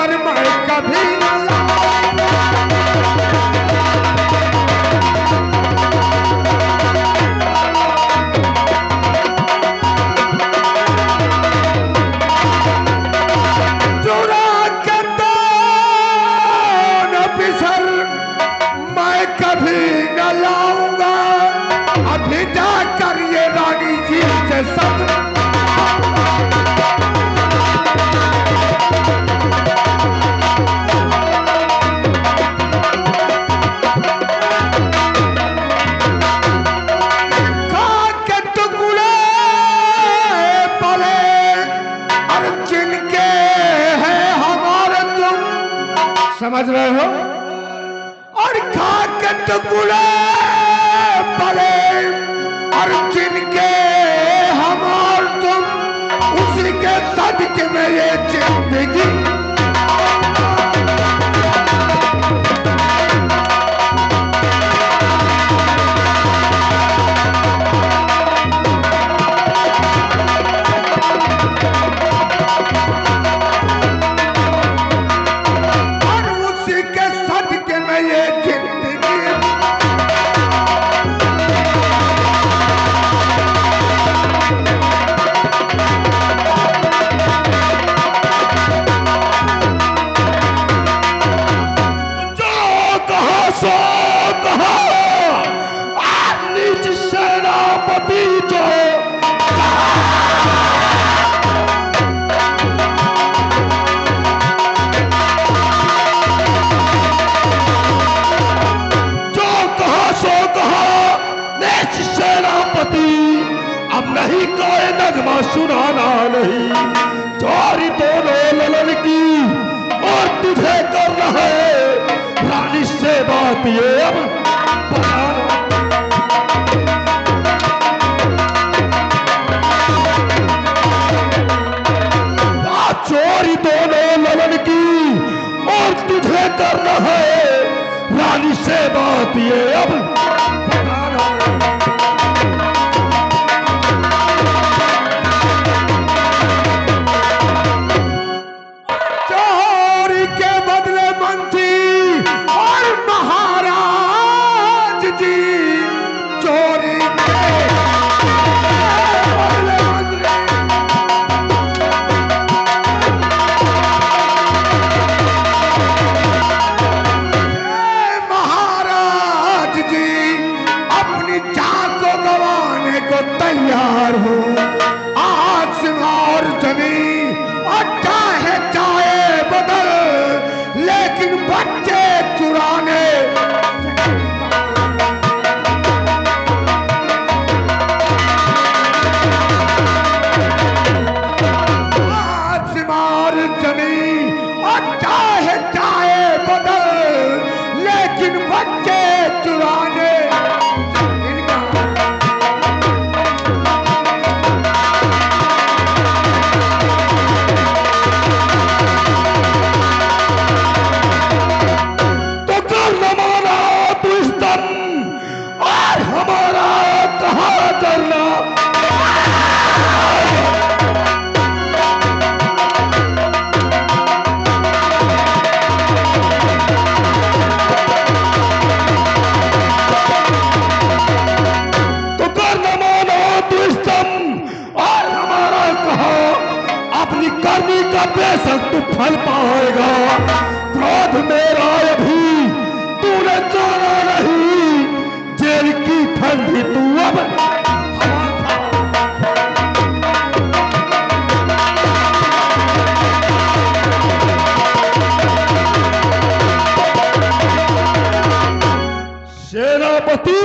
मगर मैं कभी न चुरा के तो न बिसर मैं कभी न लाऊंगा। अभी जाकर ये रानी जी से सब समझ रहे हो। और खा के टुकड़े पड़े और जिनके हम और तुम उसी के सदके में ये जिंदगी अब नहीं कोई नगमा सुनाना नहीं। चोरी दोनों ललन की और तुझे करना है रानी से बात ये अब चोरी दोनों ललन की और तुझे करना है रानी से बात ये अब तैयार हो। आसमां और जमीन और चाहे चाहे बदल लेकिन बच्चे चुराने आसमां और जमीन और चाहे चाहे बदल लेकिन बच्चे चुराने बेशक तू फल पाएगा। क्रोध मेरा अभी तूने जाना नहीं। जेल की ठंडी तू अब सेनापति,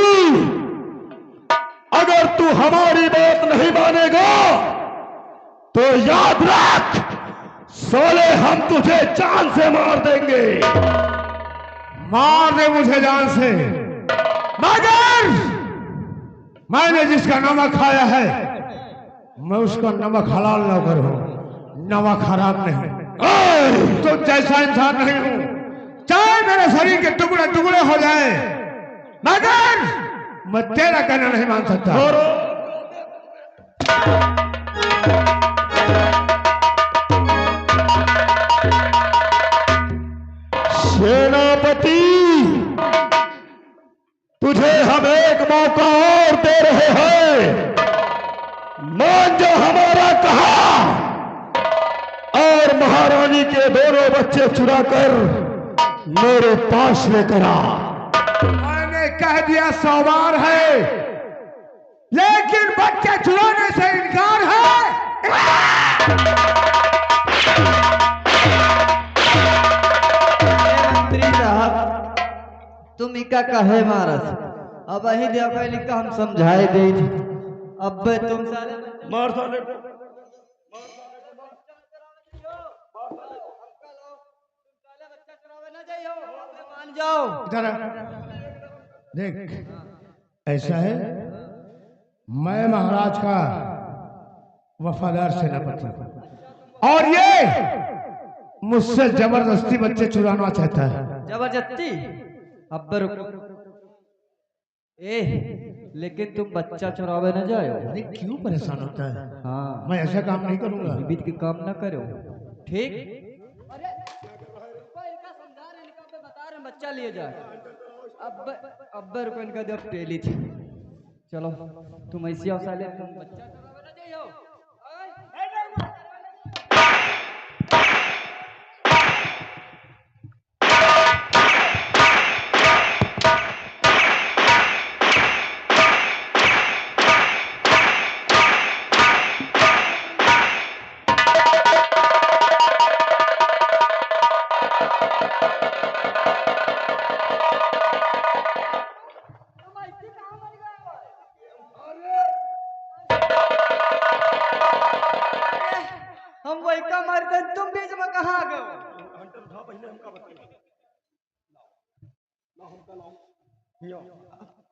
अगर तू हमारी बात नहीं मानेगा तो याद रख सोले हम तुझे जान से मार देंगे। मार दे मुझे जान से, मगर मैंने जिसका नमक खाया है मैं उसका नमक हलाल न करूं। नमक हराम नहीं। तो जैसा इंसान नहीं हूं, चाहे मेरे शरीर के टुकड़े टुकड़े हो जाए, मगर मैं तेरा कहना नहीं मान सकता। महारानी के दोनों बच्चे चुराकर मेरे पास लेकर आ। मैंने कह दिया 100 बार है, लेकिन बच्चे चुराने से इनकार है। मंत्री साहब, तुम इका कहे मारस? अब वही देखो लिखा हम समझाए दे। अब तुम साले मार साले को। मान जाओ। इधर आ। देख, ऐसा है, मैं महाराज का वफादार सेनापति हूं और ये मुझसे जबरदस्ती बच्चे चुराना चाहता है। जबरदस्ती? अब रुको। लेकिन तुम बच्चा चुरावे न जाओ। अरे क्यों परेशान होता है? हाँ, मैं ऐसा काम नहीं करूंगा। बीत के काम न करो, ठीक? बता रहे बच्चा लिए जाए। अब रुको, इनका जब टेली थी। चलो तुम ऐसी साले, तुम बच्चा चुरावे न जाइयो। हम वही का मारते हैं, तुम बीच में कहाँ आ गए?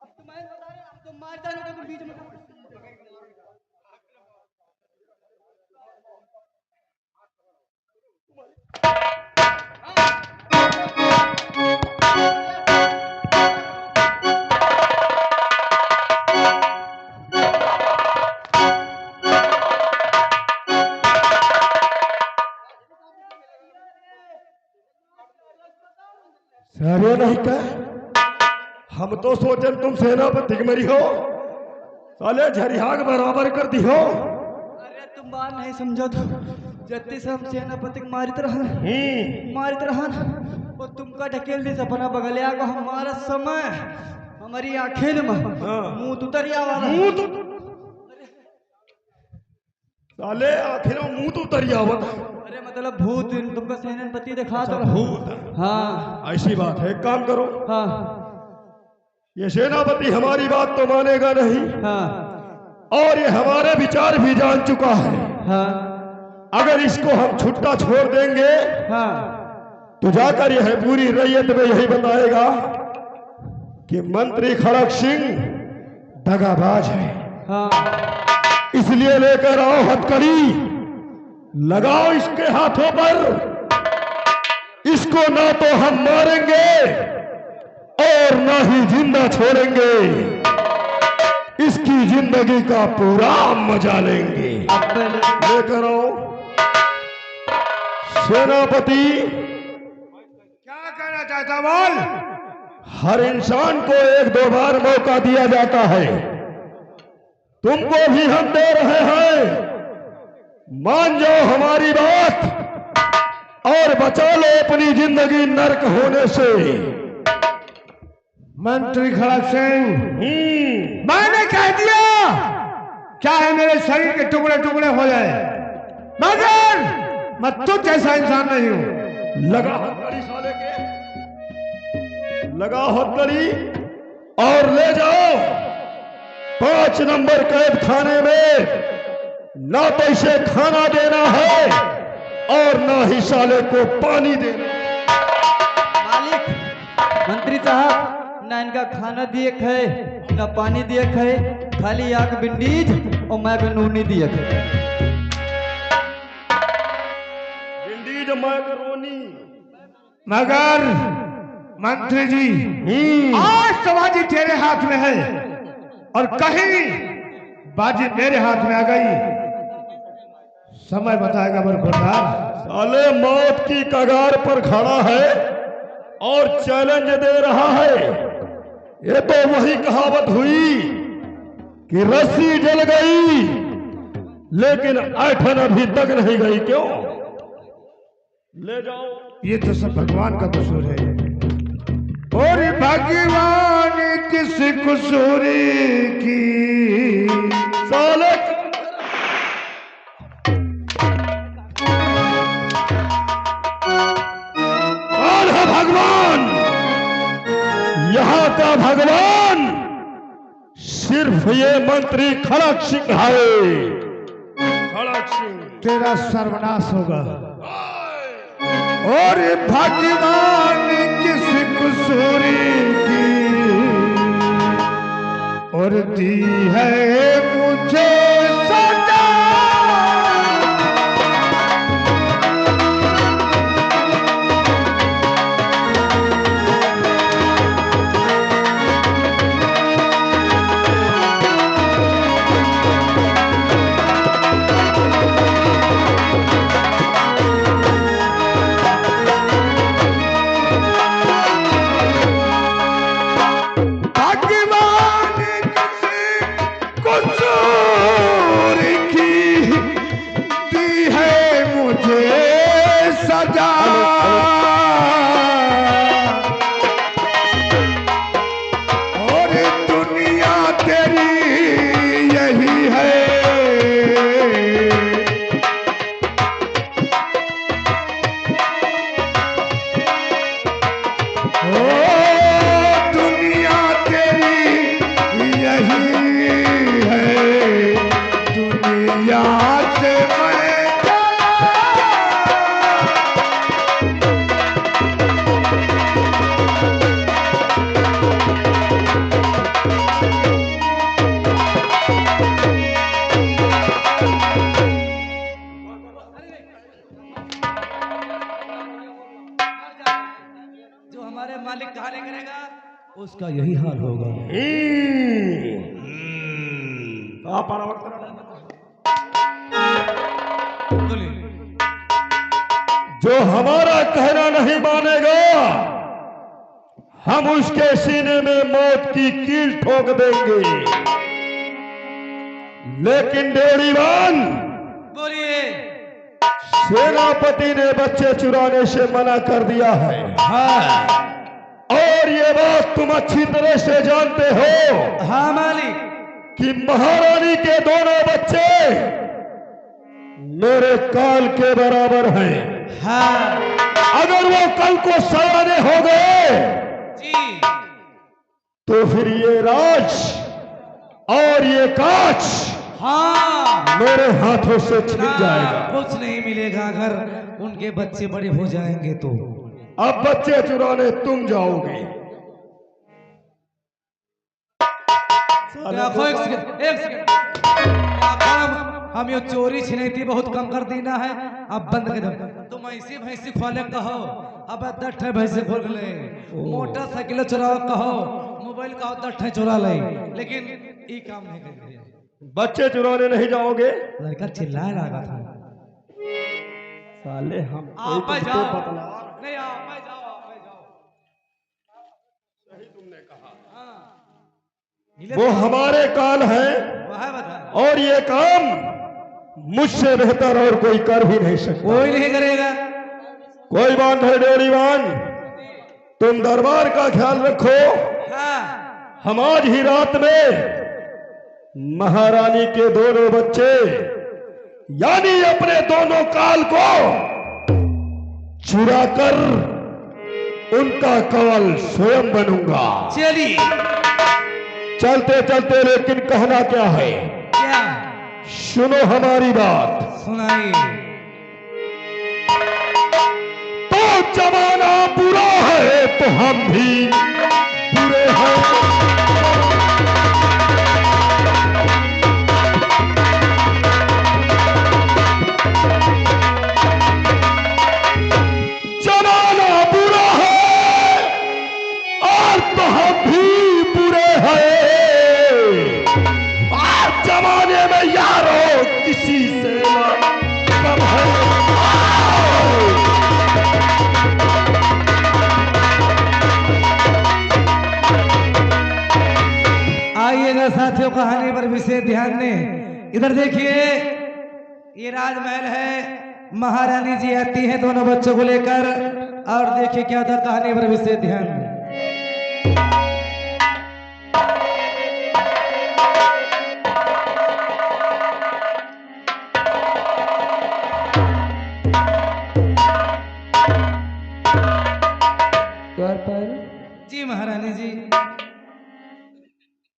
अब तुम्हें बता रहे, हम तुम मारते नहीं, तुम बीच में अरे नहीं कर, हम तो सोचे तुम सेनापति के मरी हो, साले झरियाग बराबर कर दी हो। अरे तुम बात नहीं समझो तो जत्ती से हम सेनापति को मारित रहन और तुमका ढकेल दी सपना बगलिया को। हमारा समय हमारी आंखें में मुंह उतरिया वाला मुंह तो साले आखिर में मुंह तो उतरिया हुआ। अरे मतलब भूत तुमका सेनापति दिखा तो भूत? हाँ ऐसी बात है, एक काम करो, हाँ ये सेनापति हमारी बात तो मानेगा नहीं हाँ और ये हमारे विचार भी जान चुका है। हाँ अगर इसको हम छुट्टा छोड़ देंगे हाँ तो जाकर यह पूरी रैयत में यही बताएगा कि मंत्री खड़क सिंह दगाबाज है। हाँ। इसलिए लेकर आओ हथकड़ी, लगाओ इसके हाथों पर। इसको ना तो हम मारेंगे और ना ही जिंदा छोड़ेंगे, इसकी जिंदगी का पूरा मजा लेंगे। लेकर आओ सेनापति। क्या कहना चाहता बोल? हर इंसान को 1-2 बार मौका दिया जाता है, तुमको भी हम दे रहे हैं। मान जाओ हमारी बात और बचा लो अपनी जिंदगी नर्क होने से। मंत्री खड़क सिंह, मैंने कह दिया, चाहे मेरे शरीर के टुकड़े टुकड़े हो जाए, मगर मैं तुझ जैसा इंसान नहीं हूं। लगा हथकड़ी साले के, लगा हथकड़ी और ले जाओ 5 नंबर कैद खाने में। ना तो इसे खाना देना है और ना ही साले को पानी देना। मालिक, मंत्री साहब, ना इनका खाना दिए खाए ना पानी दिए खाए, खाली आग बिंडीज और मैगनूनी दिए खाए। बिंडीज मैगरोनी। मगर मंत्री जी, आज तो बाजी तेरे हाथ में है और कहीं बाजी मेरे हाथ में आ गई, समय बताएगा बरखुरदार। साले मौत की कगार पर खड़ा है और चैलेंज दे रहा है। ये तो वही कहावत हुई कि रस्सी जल गई लेकिन ऐठन अभी तक नहीं गई। क्यों? ले जाओ। ये तो सब भगवान का कसूर है। और भगवान किस कसूर की साले कौन है भगवान? यहाँ का भगवान सिर्फ ये मंत्री खड़क सिंह है। खड़क सिंह तेरा सर्वनाश होगा। और भगवान किस कसूर की और दी है मुझे सजा। और दुनिया तेरी यही है। ओ दुनिया तेरी यही है। दुनिया से मैं जो हमारे मालिक कहा नहीं करेगा उसका यही हाल होगा। आप आना वक्त बोलिए। जो हमारा कहना नहीं मानेगा हम उसके सीने में मौत की कील ठोक देंगे। लेकिन डेढ़ीवान बोलिए। सेनापति ने बच्चे चुराने से मना कर दिया है। हाँ। और ये बात तुम अच्छी तरह से जानते हो। हाँ मालिक। कि महारानी के दोनों बच्चे मेरे काल के बराबर हैं। हाँ अगर वो कल को सयाने हो गए जी तो फिर ये राज और ये काज हाँ मेरे हाथों से छिन जाएगा। कुछ नहीं मिलेगा अगर उनके बच्चे बड़े हो जाएंगे तो। अब बच्चे चुराने तुम जाओगे। देखो एक सेकंड हम ये चोरी छिनैती बहुत कम कर देना है। अब बंद कर दो। तुम ऐसी भैंसी खोले कहो अब 10 भैंसे खोल ले। मोटरसाइकिल चुरा कहो मोबाइल कहो 10 चुरा ले। लेकिन ये काम नहीं कर। बच्चे चुराने नहीं जाओगे। लड़का चिल्ला रहा था। साले हम आप जाओ नहीं आप जाओ सही तुमने कहा। हाँ वो हमारे काल है वह बता। और ये काम मुझसे बेहतर और कोई कर भी नहीं सकता। कोई नहीं करेगा। कोई बात नहीं डेढ़ीवान तुम दरबार का ख्याल रखो। हाँ हम आज ही रात में महारानी के दोनों बच्चे यानी अपने दोनों काल को चुरा कर उनका काल स्वयं बनूंगा। चलिए। चलते चलते लेकिन कहना क्या है? क्या? सुनो हमारी बात। सुनाइए। तो जमाना बुरा है तो हम भी बुरे हैं। जमाना बुरा है और तो हम भी बुरे हैं। और जमाने में यारो किसी से ना कम है। आइएगा साथियों कहानी पर विशेष ध्यान दें। इधर देखिए ये राजमहल है महारानी जी आती हैं दोनों बच्चों को लेकर और देखिए क्या था कहानी पर विशेष ध्यान दें। द्वार पर जी महारानी जी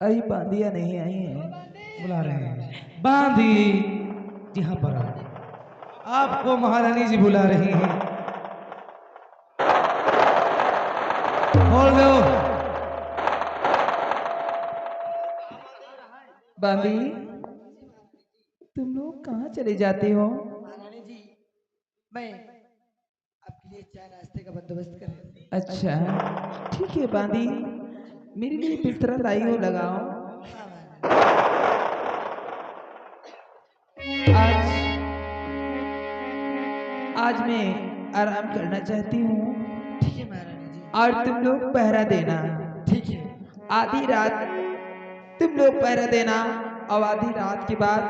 आई बांदिया नहीं आई है। बुला रहे हैं। बांधी यहाँ पर आओ। आपको महारानी जी बुला रही हैं। खोल दो। बांदी तुम लोग कहाँ चले जाते हो? महारानी जी मैं आपके लिए चाय नाश्ते का बंदोबस्त कर रही हूँ। अच्छा ठीक है बांदी, मेरे लिए बिस्तरा लाई हो लगाओ। आज आज मैं आराम करना चाहती हूँ ठीक है महारानी जी। और तुम लोग पहरा देना। ठीक है। आधी रात तुम लोग पहरा देना और आधी रात के बाद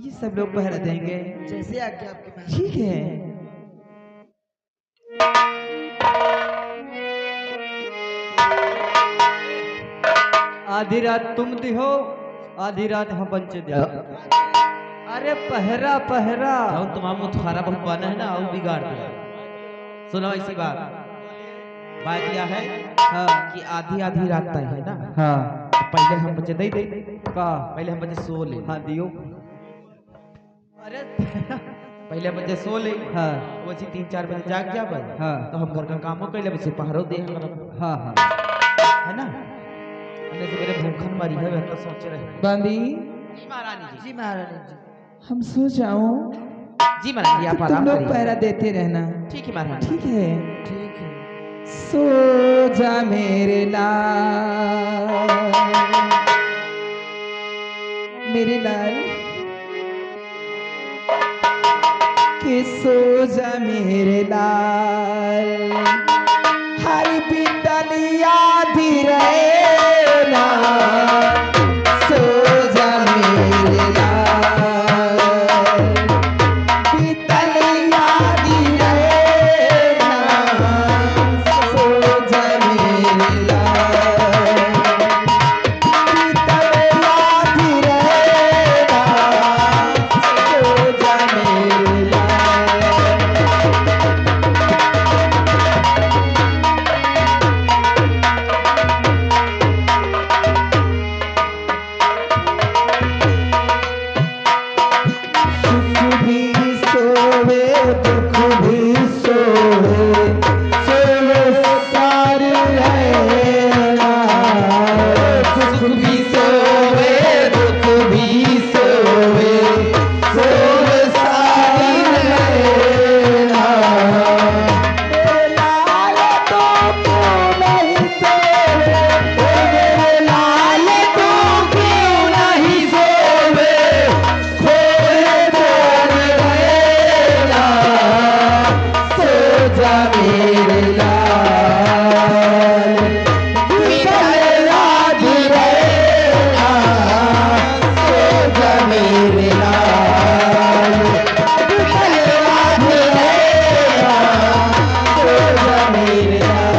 ये सब लोग पहरा देंगे। जैसे आज्ञा आपकी महारानी। ठीक है। आधी रात तुम दिहो, आधी रात हम पंचे दे। अरे पहरा पहरा और तुम्हारा तुम्हारा बहुत बना है ना और बिगाड़ दिया। सुनो ऐसी बात यह है कि आधी आधी रात तय है ना। हाँ पहले हम बच्चे दे दे का पहले हम बच्चे सो ले। हाँ दियो। अरे पहले हम बच्चे सो ले। हाँ वैसे 3-4 बजे जाग जा भाई। हाँ तो हम घर का काम कर ले बच्चे पहाड़ों दे हाँ हाँ है ना। हमने से मेरे भूखन मरी है तो सोच रहे। बांदी जी महारानी जी। जी महारानी जी। हम सो जाऊं? जी महारानी जी आप तुम आराम लोग करिए। पहरा देते रहना। ठीक है महारानी। ठीक है। ठीक है। सो जा मेरे लाल, मेरे लाल के सो जा मेरे लाल। हाय बितलिया धीरेना सो जा मेरे लाल। बितलिया धीरेना सो जा मेरे लाल। बितलिया धीरेना सो जा मेरे लाल। सुख भी सोवे दुख भी सोवे, सोवे सारी रहना। सुख भी सोवे दुख भी सोवे, सोवे सारी रहना। मेरे लाल तो क्यों नहीं सोवे, मेरे लाल तो क्यों नहीं सोवे। खोए प्यार गएगा सो जा मेरे लाल। बितलिया धीरेना सो जा मेरे लाल। बितलिया धीरेना सो जा मेरे लाल।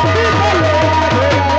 बितलिया धीरेना।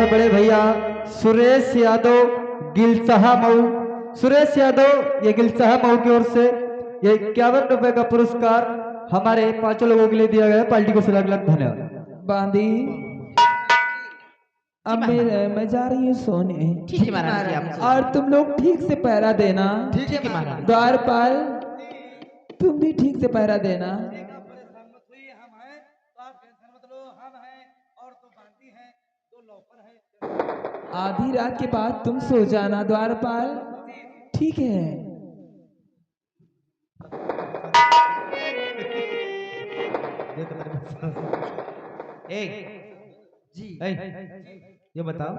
है बड़े भैया सुरेश यादव गिलसहा मऊ। सुरेश यादव ये गिलसहा मऊ की ओर से ये 51 रुपए का पुरस्कार हमारे 5 लोगों के लिए दिया गया है। पार्टी को अलग अलग धन्यवाद। बांदी अब मैं जा रही हूँ सोने। ठीक है महाराज जी, आप और तुम लोग ठीक से पहरा देना। ठीक है महाराज। द्वारपाल तुम भी ठीक से पहरा देना। आधी रात के बाद तुम सो जाना द्वारपाल, ठीक है? ए जी ये बताओ,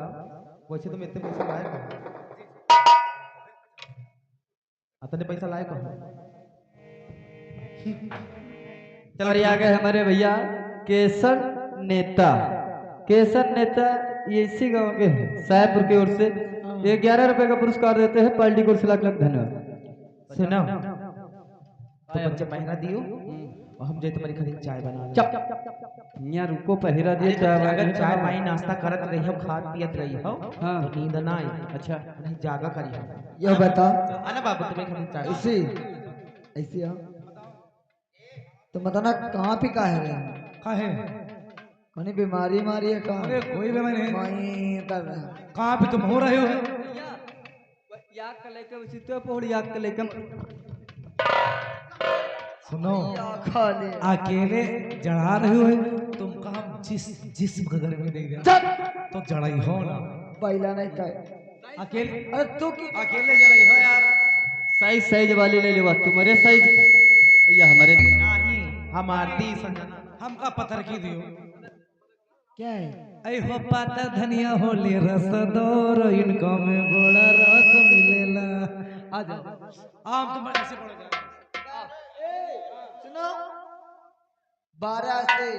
वैसे तुम इतने पैसे लाए कहाँ? इतने पैसा लाए कहाँ? और ये आ गए हमारे भैया केसर नेता। केसर नेता ये इसी गांव के हैं, साहेबपुर की ओर से ये 11 रुपए का पुरस्कार देते हैं। पार्टी को लाख लाख धन्यवाद। सुनो, तो बच्चे पहना दियो और हम जे तुम्हारी खातिर चाय बना चप यहाँ रुको, पहरा दिए चाय। अगर चाय पानी नाश्ता करत रही हो, खात पियत रही हो, हाँ। तो नींद ना आई। अच्छा नहीं, जागा करी हो। यह बता आना बाबू, तुम्हें खातिर चाय। इसी ऐसी आओ तो बताना कहाँ पे का है काहे कहीं बीमारी मारी है कहाँ? अरे कोई बीमारी नहीं। वहीं कर रहा है। कहाँ पे तुम हो रहे हो? याद कर लेके उसी तो पौड़ याद कर लेके सुनो, खा ले अकेले जड़ा रहे हो तुम, कहा जिस्म का गले में देख दिया तो जड़ा ही हो ना। पहला नहीं कहे अकेले अरे तू की अकेले जड़ा ही हो यार। साइज वाली ले लेवा, तुम्हारे साइज भैया हमारे नहीं, हमारी संजना हमका पत्थर की दियो। क्या है? ऐ हो पाता धनिया होली रस दौर, इनका में बड़ा रस मिलेला। आ जाओ आम तुम ऐसे पड़ जाओ। सुनो 12 से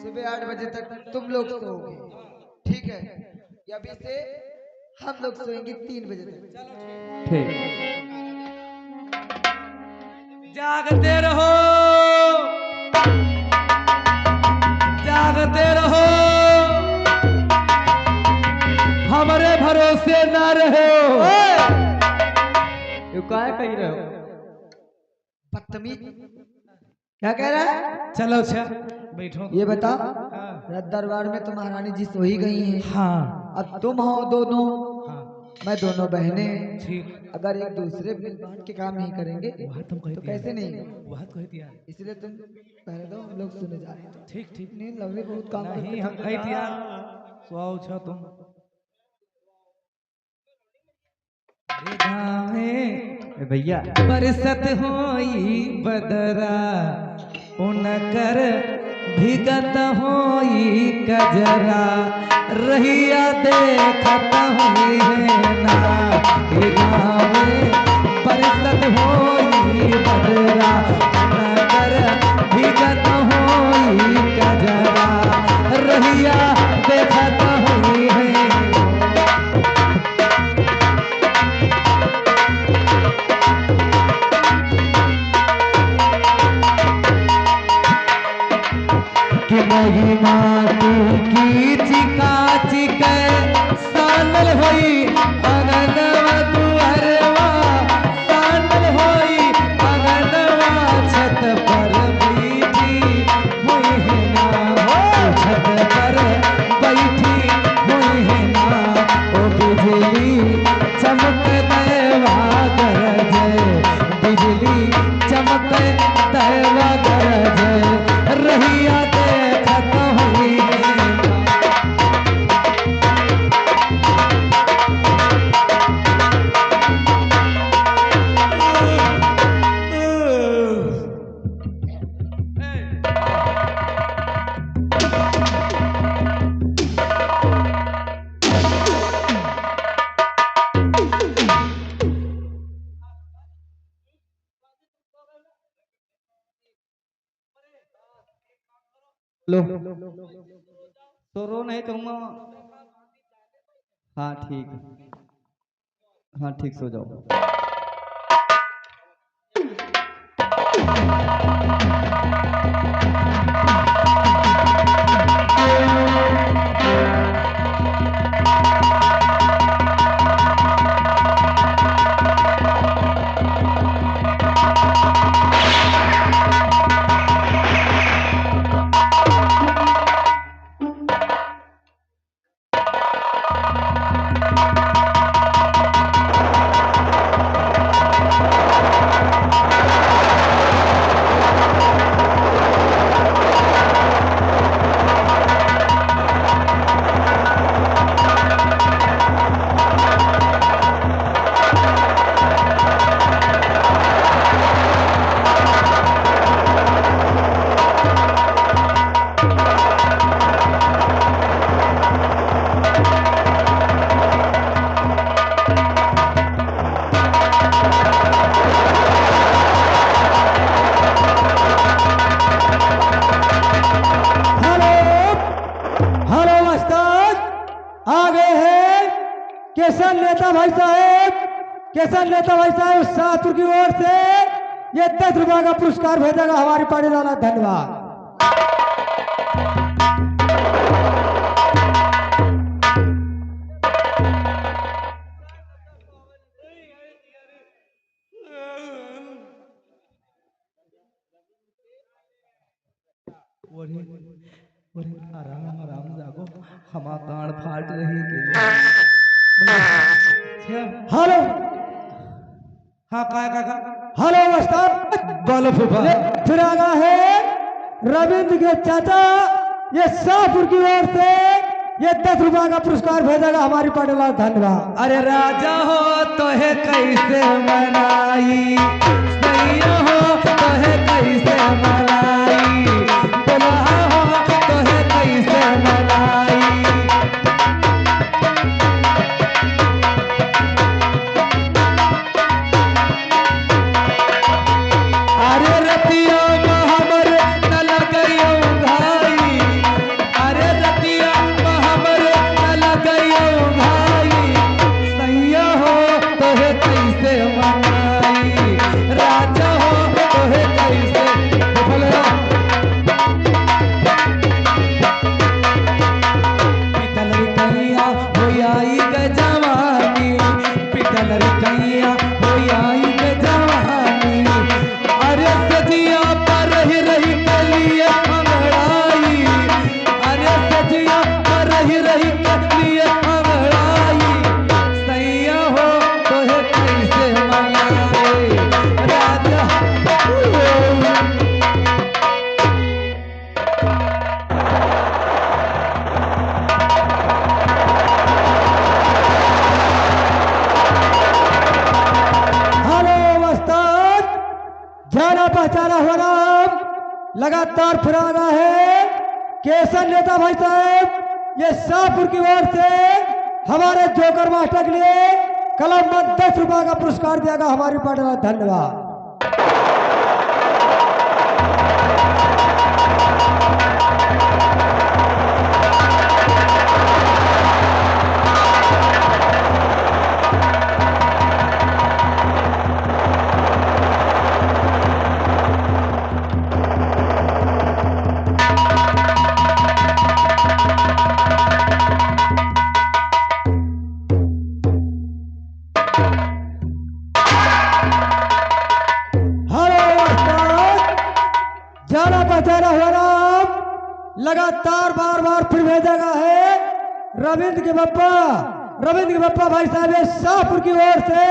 सुबह 8 बजे तक तुम लोग सोओगे, ठीक है? अभी से हम लोग सोएंगे 3 बजे तक। ठीक। जागते रहो, जागते रहो, हमारे भरोसे ना रहो। ये काय कह रहे हो? बदतमीज क्या कह रहा है? चलो अच्छा बैठो। ये बता हाँ। रथ दरबार में तो महारानी जी सो ही गई हैं। हाँ अब तुम हो दोनों, हाँ मैं दोनों बहनें, ठीक। अगर एक दूसरे मिल बांट के काम नहीं करेंगे वह तुम कह तो दिया, कैसे नहीं? वह कह दिया। इसलिए तुम पहले दो, हम लोग सुने जा रहे हैं। ठीक ठीक। नींद लवली बहुत काम नहीं करते हम हैं। कह दिया, सुआओ छो तुम। भैया बरसत होई बदरा, उनकर भीगत होई कजरा, रहिया देखत हुई है ना। हे गावे बरसत होई बदरा, उनकर भीगत होई कजरा, रहिया देखत हुई है। कि महिमा की चिका चिक सानल होई अगनवा दुअरवा, सानल होई अगनवा, छत पर बैठी हुई है ना हो, छत पर बैठी हुई है ना। ओ बिजली चमक देवा गरज, बिजली चमक देवा गरज, रहिया देखत हुई है ना। लो तो रो नहीं तुम। हाँ ठीक, हाँ ठीक, सो जाओ। आ गए हैं किसान नेता भाई साहब, किसान नेता भाई साहब शाहपुर की ओर से ये 10 रुपए का पुरस्कार भेजेगा हमारी पार्टी वाला। धन्यवाद। आराम आराम जागो, हमारा गाड़ फाट रही हेलो, हाँ का हेलो नमस्कार। बोलो फूफा। फिर आ गया है रविंद्र के चाचा, ये शाहपुर की ओर से ये 10 रुपए का पुरस्कार भेजेगा हमारी पार्टी वाला। धन्यवाद। अरे राजा हो तो है कैसे मनाई, सैया हो तो है कैसे मनाई, दुल्हा हो तो है कैसे मनाई। अरे रतिया में हमर न लगइयो भाई, अरे रतिया में हमर न लगइयो भाई, सैया हो तो है कैसे मनाई, राजा हो तो है कैसे बोलो। पितल कहिया हो आई ग जवानी, पितल कहिया हो आई ग जवानी, अरे सजिया पर रही रही कलिए अंगड़ाई, अरे सजिया पर रही रही कलिए अंगड़ाई, सैया हो तो है कैसे मनाए, राजा हेलो उस्ताद, जाना पहचाना हुआ नाम लगातार फिर आ रहा है केसर नेता भाई साहब, ये शाहपुर की ओर से हमारे जोकर मास्टर के लिए कलम में 10 रुपए का पुरस्कार दिया गया हमारी पार्टी वाला। धन्यवाद। हेलो उस्ताद, जाना पहचाना हुआ नाम लगातार बार बार फिर भेजा है रविंद्र के बप्पा भाई साहब, ये शाहपुर की ओर से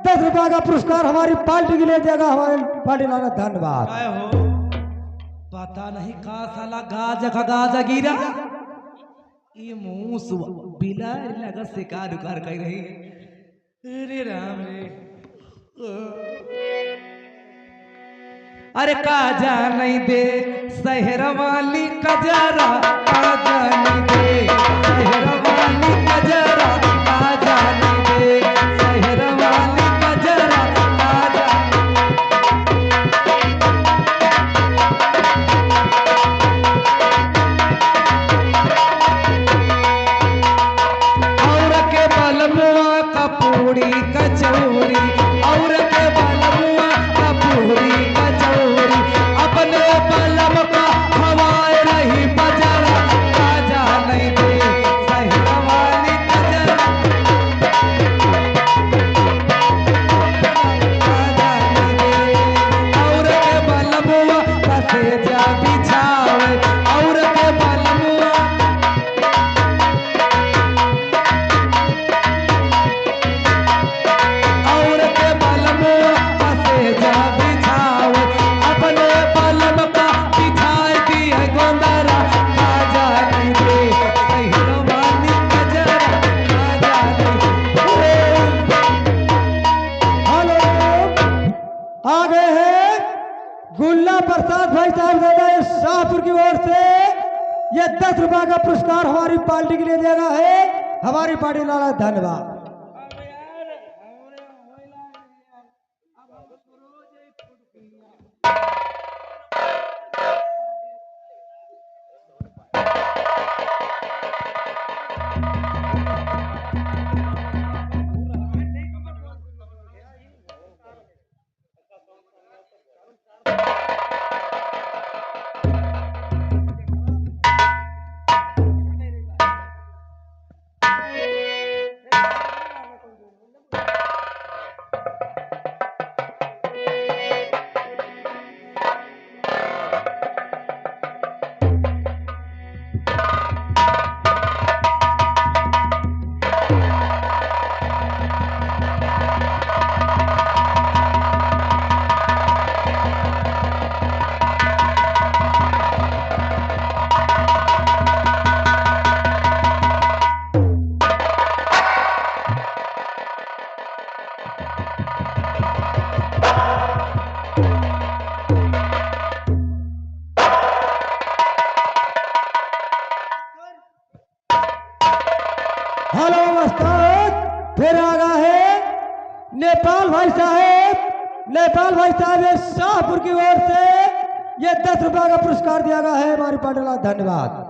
10 रुपए का पुरस्कार हमारी पार्टी के लिए देगा हमारी पार्टी वाला। धन्यवाद। काय हो पता नहीं का साला गाजा गिरा, ये मूस बिलार लगा शिकार उकार कर रही। अरे राम रे, अरे काजा नहीं दे शहर वाली कजरा, काजा नहीं दे शहर वाली कजरा, काजा नहीं दे शहर वाली कजरा, काजा। और के बलमुआ कपूरी कचौरी, और के बलमुआ कपूरी कचौरी, अपने बलम का हवाए रही बजरा, काजा नहीं दे शहर वाली कजरा, काजा नहीं दे। और के बलमुआ कसे जा बिछावे, और के बलमुआ और के बलमुआ कसे जा बिछावे, अपने बलम का बिछाए दिए गोंदरा, काजा नहीं दे शहर वाली कजरा, काजा नहीं। हेलो, आ गए हैं गुल्ला प्रसाद भाई साहब दादा, ये शाहपुर की ओर से ये 10 रुपए का पुरस्कार हमारी पार्टी के लिए देगा है हमारी पार्टी वाला। धन्यवाद। हेलो उस्ताद, फिर आ गया है नेपाल भाई साहब। नेपाल भाई साहब ये शाहपुर की ओर से ये 10 रुपया का पुरस्कार दिया गया है हमारी पाटला। धन्यवाद।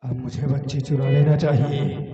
अब मुझे बच्चे चुरा लेना चाहिए।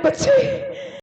बच्चे